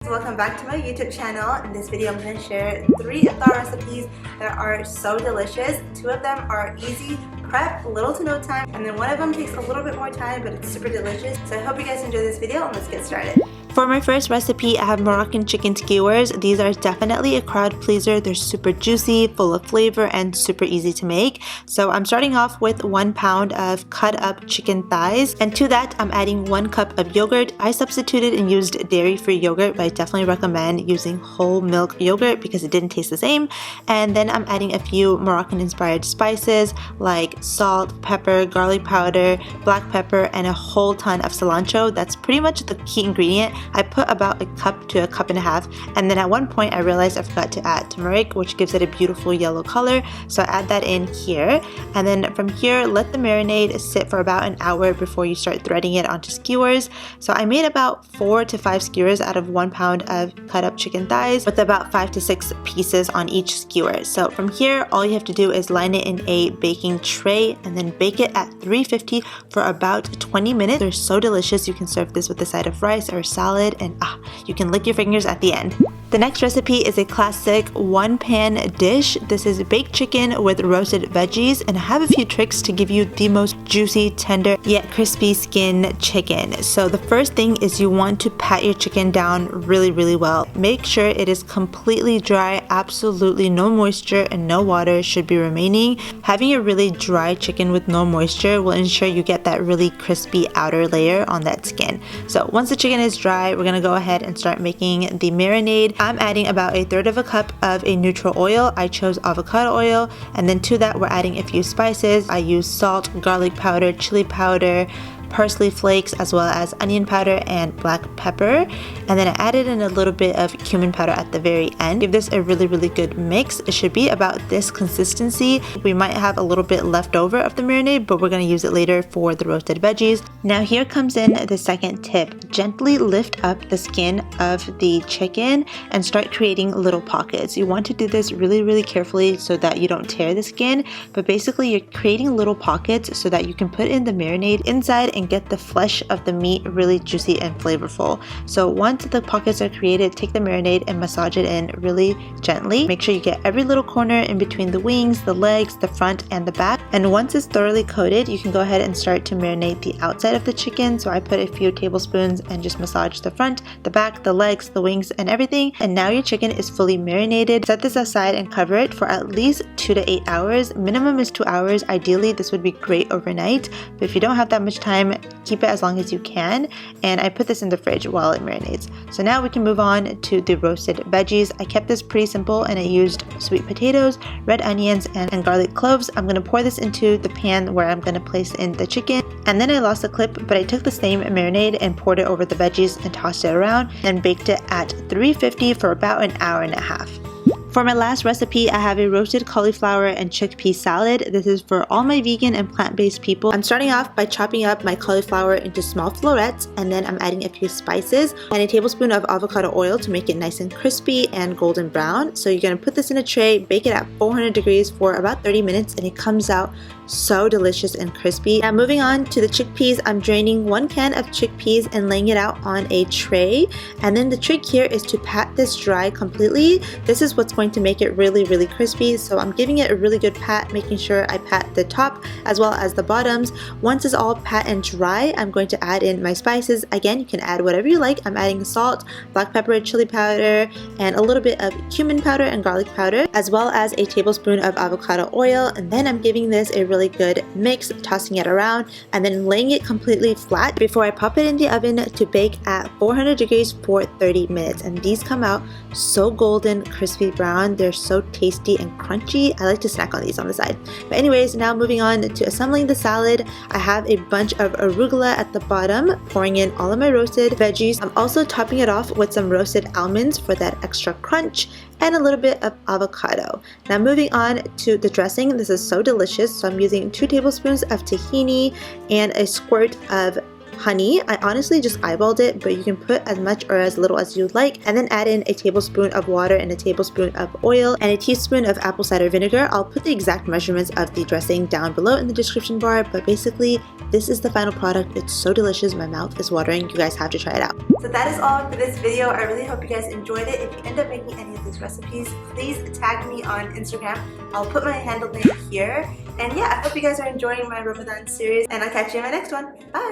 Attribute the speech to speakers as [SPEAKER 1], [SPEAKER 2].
[SPEAKER 1] welcome back to my YouTube channel. In this video I'm going to share 3 iftar recipes that are so delicious. 2 of them are easy prep, little to no time, and then one of them takes a little bit more time, but it's super delicious. So I hope you guys enjoy this video and let's get started. For my first recipe, I have Moroccan Chicken Skewers. These are definitely a crowd pleaser. They're super juicy, full of flavor, and super easy to make. So I'm starting off with 1 pound of cut up chicken thighs, and to that I'm adding 1 cup of yogurt. I substituted and used dairy-free yogurt, but I definitely recommend using whole milk yogurt because it didn't taste the same. And then I'm adding a few Moroccan-inspired spices like salt, pepper, garlic powder, black pepper, and a whole ton of cilantro. That's pretty much the key ingredient. I put about a cup to a cup and a half, and then at one point I realized I forgot to add turmeric, which gives it a beautiful yellow color, so I add that in here. And then from here, let the marinade sit for about an hour before you start threading it onto skewers. So I made about 4 to 5 skewers out of 1 pound of cut up chicken thighs with about 5 to 6 pieces on each skewer. So from here, all you have to do is line it in a baking tray and then bake it at 350 for about 20 minutes. They're so delicious. You can serve this with a side of rice or salad, and you can lick your fingers at the end. The next recipe is a classic 1-pan dish. This is baked chicken with roasted veggies, and I have a few tricks to give you the most juicy, tender, yet crispy skin chicken. So the first thing is you want to pat your chicken down really well. Make sure it is completely dry, absolutely no moisture and no water should be remaining. Having a really dry chicken with no moisture will ensure you get that really crispy outer layer on that skin. So once the chicken is dry, we're gonna go ahead and start making the marinade. I'm adding about 1/3 cup of a neutral oil. I chose avocado oil, and then to that we're adding a few spices. I use salt, garlic powder, chili powder, parsley flakes, as well as onion powder and black pepper, and then I added in a little bit of cumin powder at the very end. Give this a really good mix. It should be about this consistency. We might have a little bit left over of the marinade, but we're going to use it later for the roasted veggies. Now here comes in the second tip. Gently lift up the skin of the chicken and start creating little pockets. You want to do this really carefully so that you don't tear the skin, but basically you're creating little pockets so that you can put in the marinade inside and get the flesh of the meat really juicy and flavorful. So once the pockets are created, take the marinade and massage it in really gently. Make sure you get every little corner in between the wings, the legs, the front, and the back. And once it's thoroughly coated, you can go ahead and start to marinate the outside of the chicken. So I put a few tablespoons and just massage the front, the back, the legs, the wings, and everything. And now your chicken is fully marinated. Set this aside and cover it for at least 2 to 8 hours. Minimum is 2 hours. Ideally, this would be great overnight, but if you don't have that much time, keep it as long as you can. And I put this in the fridge while it marinates. So now we can move on to the roasted veggies. I kept this pretty simple and I used sweet potatoes, red onions, and garlic cloves. I'm going to pour this into the pan where I'm going to place in the chicken. And then I lost the clip, but I took the same marinade and poured it over the veggies and tossed it around and baked it at 350 for about an hour and a half. For my last recipe, I have a roasted cauliflower and chickpea salad. This is for all my vegan and plant-based people. I'm starting off by chopping up my cauliflower into small florets, and then I'm adding a few spices and a tablespoon of avocado oil to make it nice and crispy and golden brown. So you're gonna put this in a tray, bake it at 400 degrees for about 30 minutes, and it comes out so delicious and crispy. Now moving on to the chickpeas, I'm draining 1 can of chickpeas and laying it out on a tray. And then the trick here is to pat this dry completely. This is what's going to make it really crispy. So I'm giving it a really good pat, making sure I pat the top as well as the bottoms. Once it's all pat and dry, I'm going to add in my spices. Again, you can add whatever you like. I'm adding salt, black pepper, chili powder, and a little bit of cumin powder and garlic powder, as well as a tablespoon of avocado oil. And then I'm giving this a really good mix, tossing it around and then laying it completely flat before I pop it in the oven to bake at 400 degrees for 30 minutes. And these come out so golden, crispy brown. They're so tasty and crunchy. I like to snack on these on the side. But anyways, now moving on to assembling the salad. I have a bunch of arugula at the bottom, pouring in all of my roasted veggies. I'm also topping it off with some roasted almonds for that extra crunch, and a little bit of avocado. Now moving on to the dressing. This is so delicious. So I'm using 2 tablespoons of tahini and a squirt of
[SPEAKER 2] honey. I honestly just eyeballed it, but you can put as much or as little as you'd like, and then add in a tablespoon of water and a tablespoon of oil and a teaspoon of apple cider vinegar. I'll put the exact measurements of the dressing down below in the description bar, but basically this is the final product. It's so delicious, my mouth is watering. You guys have to try it out.
[SPEAKER 1] So that is all for this video. I really hope you guys enjoyed it. If you end up making any of these recipes, please tag me on Instagram. I'll put my handle name here. And yeah, I hope you guys are enjoying my Ramadan series, and I'll catch you in my next one. Bye!